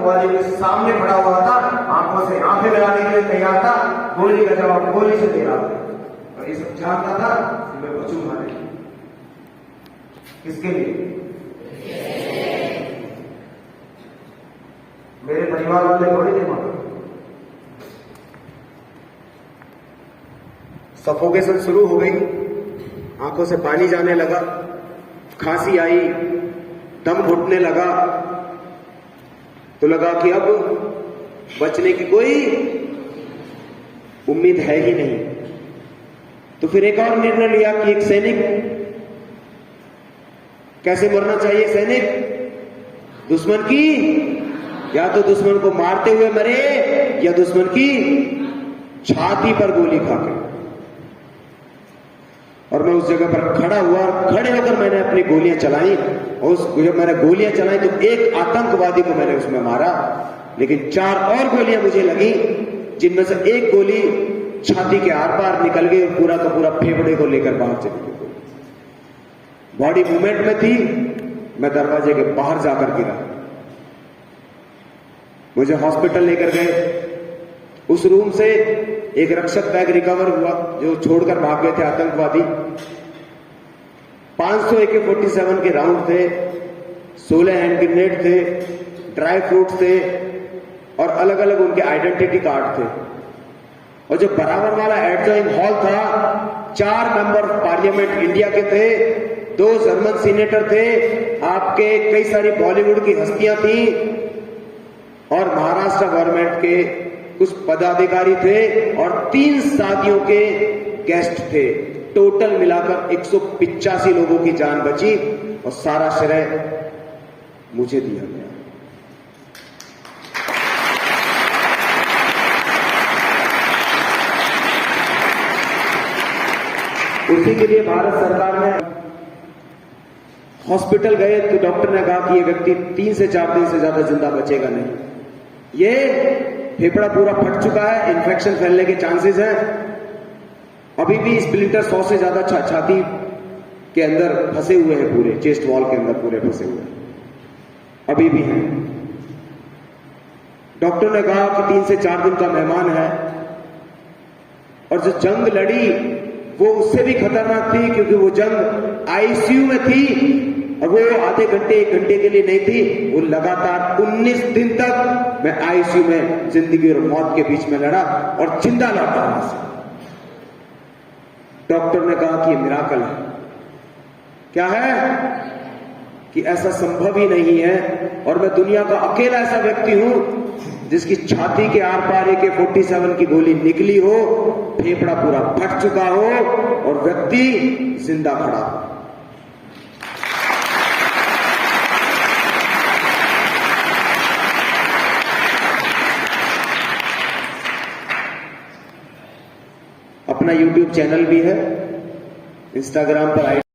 आतंकवादी के सामने खड़ा हुआ था, आंखों से आंखें मिलाने के लिए तैयार था, गोली का जवाब गोली से दे रहा था। और ये सब जानता था कि मैं बचूंगा नहीं। किसके लिए? मेरे परिवार वाले थोड़ी थे मानो। सफोकेशन शुरू हो गई, आंखों से पानी जाने लगा, खांसी आई, दम घुटने लगा, तो लगा कि अब बचने की कोई उम्मीद है ही नहीं। तो फिर एक और निर्णय लिया कि एक सैनिक कैसे मरना चाहिए। सैनिक दुश्मन की, या तो दुश्मन को मारते हुए मरे या दुश्मन की छाती पर गोली खाकर। और मैं उस जगह पर खड़ा हुआ, खड़े होकर मैंने अपनी गोलियां चलाई। और जब मैंने गोलियां चलाई तो एक आतंकवादी को मैंने उसमें मारा, लेकिन 4 और गोलियां मुझे लगी, जिनमें से एक गोली छाती के आर पार निकल गई, पूरा का पूरा फेफड़े को लेकर बाहर चली गई। बॉडी मूवमेंट में थी, मैं दरवाजे के बाहर जाकर गिरा। मुझे हॉस्पिटल लेकर गए। उस रूम से एक रक्षक बैग रिकवर हुआ जो छोड़कर भाग गए थे आतंकवादी। 500 AK-47 के राउंड थे, 16 हैंड ग्रेनेड थे, ड्राई फ्रूट्स थे और अलग अलग उनके आइडेंटिटी कार्ड थे। और जो बराबर वाला एडजॉइंग हॉल था, 4 मेंबर पार्लियामेंट इंडिया के थे, 2 जर्मन सीनेटर थे, आपके कई सारी बॉलीवुड की हस्तियां थी और महाराष्ट्र गवर्नमेंट के कुछ पदाधिकारी थे और 3 शादियों के गेस्ट थे। टोटल मिलाकर 185 लोगों की जान बची और सारा श्रेय मुझे दिया गया। उसी के लिए भारत सरकार ने हॉस्पिटल गए तो डॉक्टर ने कहा कि ये व्यक्ति 3 से 4 दिन से ज्यादा जिंदा बचेगा नहीं। ये फेफड़ा पूरा फट चुका है, इन्फेक्शन फैलने के चांसेस हैं। अभी भी स्प्लिंटर 100 से ज्यादा छाती के अंदर फंसे हुए हैं, पूरे चेस्ट वॉल के अंदर पूरे फंसे हुए हैं, अभी भी हैं। डॉक्टर ने कहा कि 3 से 4 दिन का मेहमान है। और जो जंग लड़ी वो उससे भी खतरनाक थी, क्योंकि वो जंग आईसीयू में थी और वो आधे घंटे 1 घंटे के लिए नहीं थी, वो लगातार 19 दिन तक मैं आईसीयू में जिंदगी और मौत के बीच में लड़ा और जिंदा लौटा वहां से। डॉक्टर ने कहा कि ये मिराकल है। क्या है? कि ऐसा संभव ही नहीं है और मैं दुनिया का अकेला ऐसा व्यक्ति हूं जिसकी छाती के आर पार AK-47 की गोली निकली हो, फेफड़ा पूरा फट चुका हो और व्यक्ति जिंदा खड़ा हो। अपना YouTube चैनल भी है, इंस्टाग्राम पर